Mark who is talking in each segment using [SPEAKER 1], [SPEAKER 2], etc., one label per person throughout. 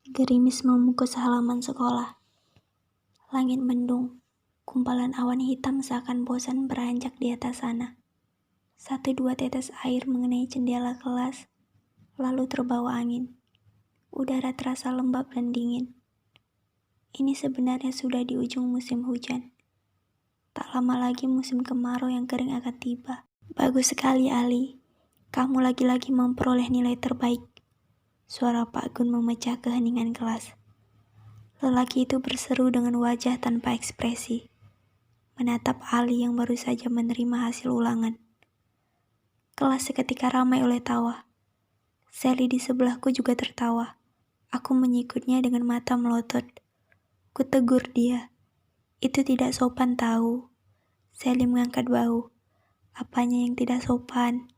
[SPEAKER 1] Gerimis membungkus halaman sekolah. Langit mendung, kumpalan awan hitam seakan bosan beranjak di atas sana. 1-2 tetes air mengenai jendela kelas, lalu terbawa angin. Udara terasa lembab dan dingin. Ini sebenarnya sudah di ujung musim hujan. Tak lama lagi musim kemarau yang kering akan tiba. Bagus sekali, Ali. Kamu lagi-lagi memperoleh nilai terbaik. Suara Pak Gun memecah keheningan kelas. Lelaki itu berseru dengan wajah tanpa ekspresi, menatap Ali yang baru saja menerima hasil ulangan. Kelas seketika ramai oleh tawa. Sally di sebelahku juga tertawa. Aku mengikutnya dengan mata melotot. Kutegur dia. Itu tidak sopan tahu. Sally mengangkat bahu. Apanya yang tidak sopan?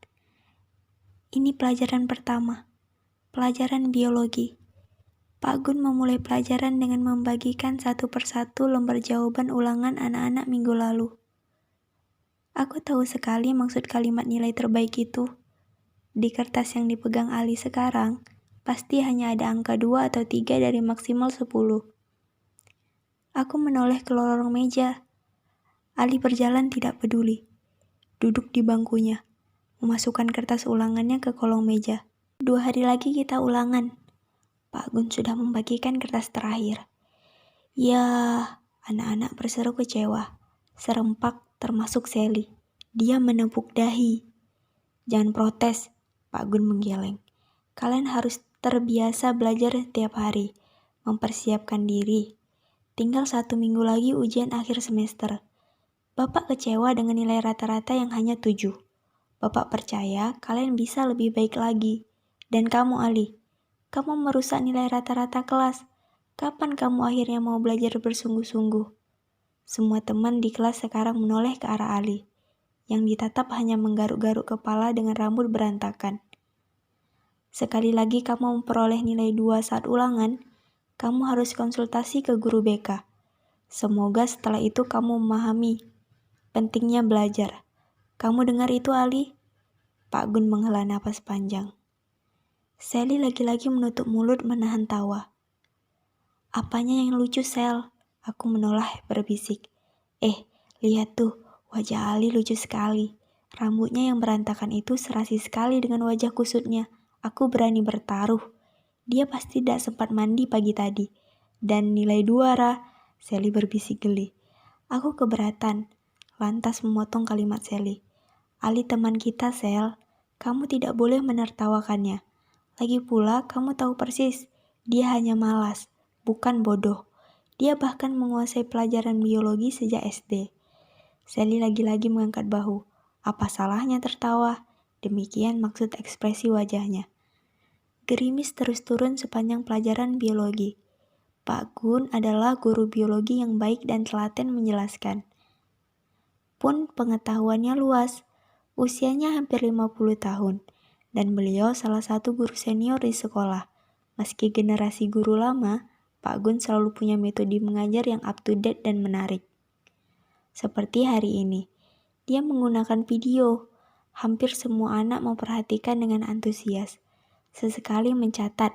[SPEAKER 1] Ini pelajaran pertama. Pelajaran biologi. Pak Gun memulai pelajaran dengan membagikan satu persatu lembar jawaban ulangan anak-anak minggu lalu. Aku tahu sekali maksud kalimat nilai terbaik itu. Di kertas yang dipegang Ali sekarang, pasti hanya ada angka 2 atau 3 dari maksimal 10. Aku menoleh ke lorong meja. Ali berjalan tidak peduli. Duduk di bangkunya, memasukkan kertas ulangannya ke kolong meja. 2 hari lagi kita ulangan. Pak Gun sudah membagikan kertas terakhir. Ya, anak-anak berseru kecewa. Serempak termasuk Sally. Dia menepuk dahi. Jangan protes, Pak Gun menggeleng. Kalian harus terbiasa belajar tiap hari, mempersiapkan diri. Tinggal 1 minggu lagi ujian akhir semester. Bapak kecewa dengan nilai rata-rata yang hanya 7. Bapak percaya kalian bisa lebih baik lagi. Dan kamu, Ali, kamu merusak nilai rata-rata kelas. Kapan kamu akhirnya mau belajar bersungguh-sungguh? Semua teman di kelas sekarang menoleh ke arah Ali, yang ditatap hanya menggaruk-garuk kepala dengan rambut berantakan. Sekali lagi kamu memperoleh nilai 2 saat ulangan, kamu harus konsultasi ke guru BK. Semoga setelah itu kamu memahami pentingnya belajar. Kamu dengar itu, Ali? Pak Gun menghela napas panjang. Sally lagi-lagi menutup mulut menahan tawa. Apanya yang lucu, Sel? Aku menoleh berbisik. Lihat tuh, wajah Ali lucu sekali. Rambutnya yang berantakan itu serasi sekali dengan wajah kusutnya. Aku berani bertaruh. Dia pasti tidak sempat mandi pagi tadi. Dan nilai 2, Ra. Sally berbisik geli. Aku keberatan. Lantas memotong kalimat Sally. Ali teman kita, Sel. Kamu tidak boleh menertawakannya. Lagi pula, kamu tahu persis. Dia hanya malas, bukan bodoh. Dia bahkan menguasai pelajaran biologi sejak SD. Sally lagi-lagi mengangkat bahu. Apa salahnya tertawa? Demikian maksud ekspresi wajahnya. Gerimis terus turun sepanjang pelajaran biologi. Pak Gun adalah guru biologi yang baik dan telaten menjelaskan. Pun pengetahuannya luas. Usianya hampir 50 tahun. Dan beliau salah satu guru senior di sekolah. Meski generasi guru lama, Pak Gun selalu punya metode mengajar yang up to date dan menarik. Seperti hari ini, dia menggunakan video. Hampir semua anak memperhatikan dengan antusias. Sesekali mencatat,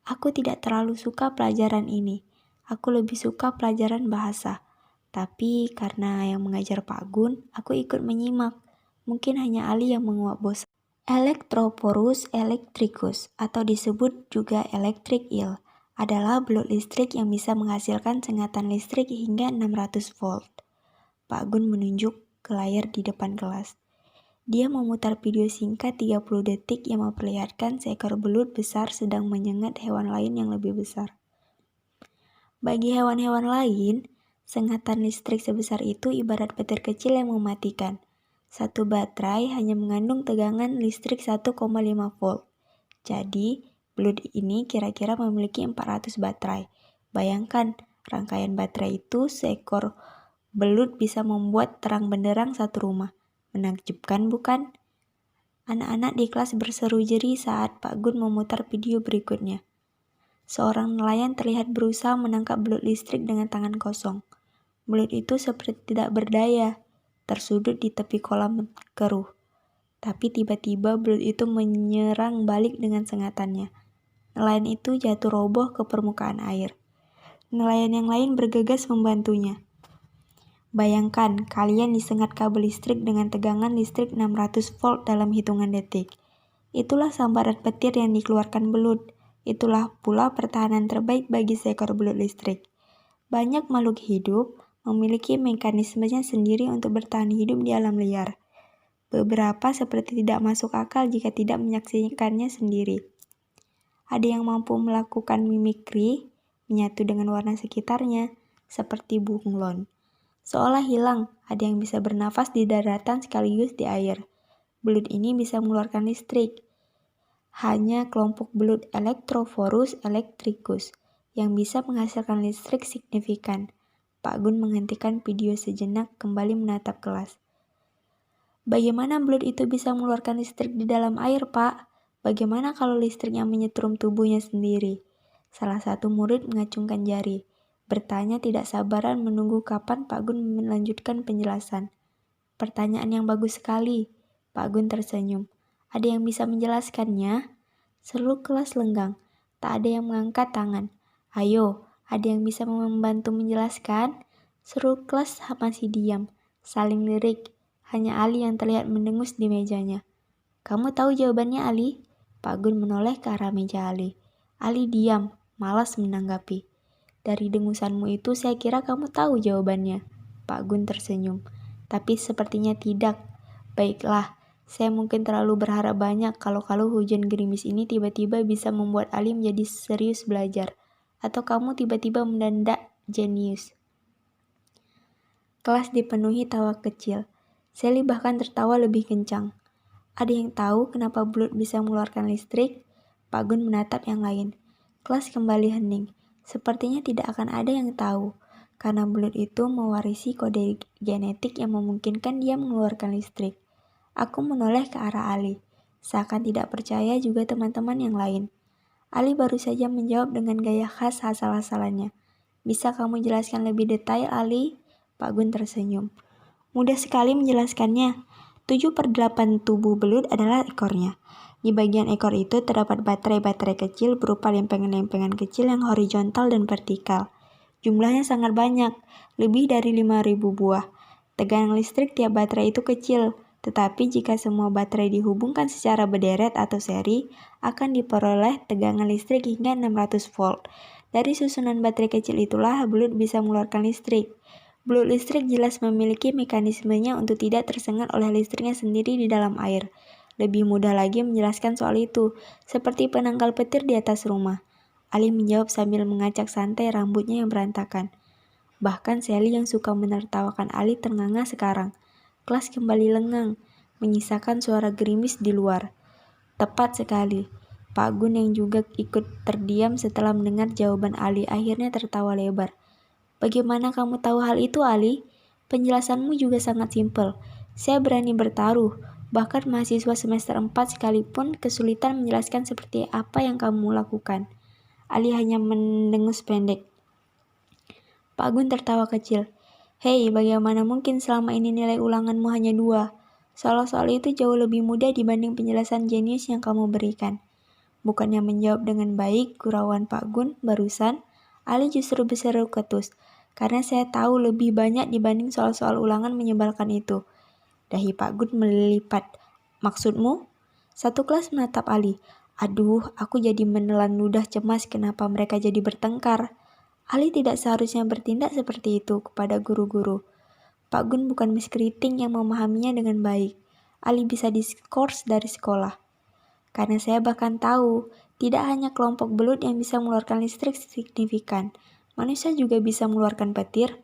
[SPEAKER 1] aku tidak terlalu suka pelajaran ini. Aku lebih suka pelajaran bahasa. Tapi karena yang mengajar Pak Gun, aku ikut menyimak. Mungkin hanya Ali yang menguap bosan. Electroporus electricus atau disebut juga electric eel adalah belut listrik yang bisa menghasilkan sengatan listrik hingga 600 volt. Pak Gun menunjuk ke layar di depan kelas. Dia memutar video singkat 30 detik yang memperlihatkan seekor belut besar sedang menyengat hewan lain yang lebih besar. Bagi hewan-hewan lain, sengatan listrik sebesar itu ibarat petir kecil yang mematikan. Satu baterai hanya mengandung tegangan listrik 1,5 volt. Jadi, belut ini kira-kira memiliki 400 baterai. Bayangkan, rangkaian baterai itu seekor belut bisa membuat terang benderang satu rumah. Menakjubkan bukan? Anak-anak di kelas berseru jerih saat Pak Gun memutar video berikutnya. Seorang nelayan terlihat berusaha menangkap belut listrik dengan tangan kosong. Belut itu seperti tidak berdaya, tersudut di tepi kolam keruh. Tapi tiba-tiba belut itu menyerang balik dengan sengatannya. Nelayan itu jatuh roboh ke permukaan air. Nelayan yang lain bergegas membantunya. Bayangkan, kalian disengat kabel listrik dengan tegangan listrik 600 volt dalam hitungan detik. Itulah sambaran petir yang dikeluarkan belut. Itulah pula pertahanan terbaik bagi seekor belut listrik. Banyak makhluk hidup memiliki mekanismenya sendiri untuk bertahan hidup di alam liar. Beberapa seperti tidak masuk akal jika tidak menyaksikannya sendiri. Ada yang mampu melakukan mimikri, menyatu dengan warna sekitarnya, seperti bunglon. Seolah hilang, ada yang bisa bernafas di daratan sekaligus di air. Belut ini bisa mengeluarkan listrik. Hanya kelompok belut Electrophorus electricus yang bisa menghasilkan listrik signifikan. Pak Gun menghentikan video sejenak, kembali menatap kelas. Bagaimana belut itu bisa mengeluarkan listrik di dalam air, Pak? Bagaimana kalau listriknya menyetrum tubuhnya sendiri? Salah satu murid mengacungkan jari. Bertanya tidak sabaran menunggu kapan Pak Gun melanjutkan penjelasan. Pertanyaan yang bagus sekali. Pak Gun tersenyum. Ada yang bisa menjelaskannya? Seluruh kelas lenggang. Tak ada yang mengangkat tangan. Ayo, ada yang bisa membantu menjelaskan? Seluruh kelas masih diam, saling lirik. Hanya Ali yang terlihat mendengus di mejanya. Kamu tahu jawabannya, Ali? Pak Gun menoleh ke arah meja Ali. Ali diam, malas menanggapi. Dari dengusanmu itu saya kira kamu tahu jawabannya. Pak Gun tersenyum. Tapi sepertinya tidak. Baiklah, saya mungkin terlalu berharap banyak kalau hujan gerimis ini tiba-tiba bisa membuat Ali menjadi serius belajar. Atau kamu tiba-tiba mendadak jenius. Kelas dipenuhi tawa kecil. Sally bahkan tertawa lebih kencang. Ada yang tahu kenapa belut bisa mengeluarkan listrik? Pak Gun menatap yang lain. Kelas kembali hening. Sepertinya tidak akan ada yang tahu, karena belut itu mewarisi kode genetik yang memungkinkan dia mengeluarkan listrik. Aku menoleh ke arah Ali. Seakan tidak percaya juga teman-teman yang lain. Ali baru saja menjawab dengan gaya khas asal-asalannya. Bisa kamu jelaskan lebih detail, Ali? Pak Gun tersenyum. Mudah sekali menjelaskannya. 7/8 tubuh belut adalah ekornya. Di bagian ekor itu terdapat baterai-baterai kecil berupa lempengan-lempengan kecil yang horizontal dan vertikal. Jumlahnya sangat banyak, lebih dari 5.000 buah. Tegangan listrik tiap baterai itu kecil, tetapi jika semua baterai dihubungkan secara berderet atau seri, akan diperoleh tegangan listrik hingga 600 volt. Dari susunan baterai kecil itulah belut bisa mengeluarkan listrik. Belut listrik jelas memiliki mekanismenya untuk tidak tersengat oleh listriknya sendiri di dalam air. Lebih mudah lagi menjelaskan soal itu, seperti penangkal petir di atas rumah. Ali menjawab sambil mengacak santai rambutnya yang berantakan. Bahkan Sally yang suka menertawakan Ali ternganga sekarang. Kelas kembali lengang, menyisakan suara gerimis di luar. Tepat sekali. Pak Gun yang juga ikut terdiam setelah mendengar jawaban Ali akhirnya tertawa lebar. Bagaimana kamu tahu hal itu, Ali? Penjelasanmu juga sangat simpel. Saya berani bertaruh. Bahkan mahasiswa semester 4 sekalipun kesulitan menjelaskan seperti apa yang kamu lakukan. Ali hanya mendengus pendek. Pak Gun tertawa kecil. Hei, bagaimana mungkin selama ini nilai ulanganmu hanya 2? Soal-soal itu jauh lebih mudah dibanding penjelasan jenius yang kamu berikan. Bukannya menjawab dengan baik gurauan Pak Gun barusan, Ali justru berseru ketus. Karena saya tahu lebih banyak dibanding soal-soal ulangan menyebalkan itu. Dahi Pak Gun melipat. Maksudmu? Satu kelas menatap Ali. Aduh, aku jadi menelan ludah cemas kenapa mereka jadi bertengkar. Ali tidak seharusnya bertindak seperti itu kepada guru-guru. Pak Gun bukan Miss Keriting yang memahaminya dengan baik. Ali bisa diskors dari sekolah. Karena saya bahkan tahu, tidak hanya kelompok belut yang bisa mengeluarkan listrik signifikan. Manusia juga bisa mengeluarkan petir.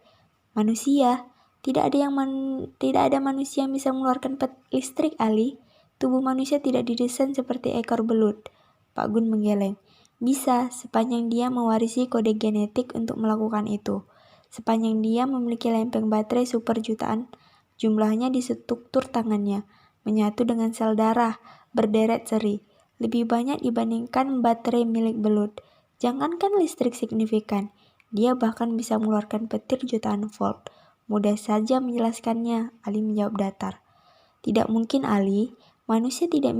[SPEAKER 1] Manusia? Tidak ada manusia yang bisa mengeluarkan listrik, Ali. Tubuh manusia tidak didesain seperti ekor belut. Pak Gun menggeleng. Bisa, sepanjang dia mewarisi kode genetik untuk melakukan itu. Sepanjang dia memiliki lempeng baterai super jutaan, jumlahnya di struktur tangannya, menyatu dengan sel darah, berderet seri. Lebih banyak dibandingkan baterai milik belut. Jangankan listrik signifikan, dia bahkan bisa mengeluarkan petir jutaan volt. Mudah saja menjelaskannya, Ali menjawab datar. Tidak mungkin, Ali. Manusia tidak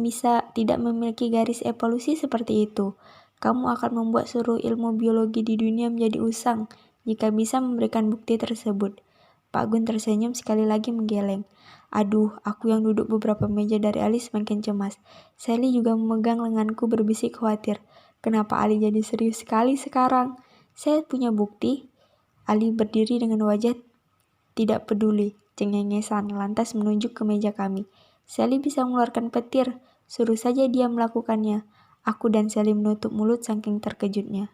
[SPEAKER 1] memiliki garis evolusi seperti itu. Kamu akan membuat seluruh ilmu biologi di dunia menjadi usang jika bisa memberikan bukti tersebut. Pak Gun tersenyum sekali lagi menggeleng. Aduh, aku yang duduk beberapa meja dari Ali semakin cemas. Sally juga memegang lenganku berbisik khawatir. Kenapa Ali jadi serius sekali sekarang? Saya punya bukti. Ali berdiri dengan wajah tidak peduli, cengengesan, lantas menunjuk ke meja kami. Sally bisa mengeluarkan petir, suruh saja dia melakukannya. Aku dan Sally menutup mulut saking terkejutnya.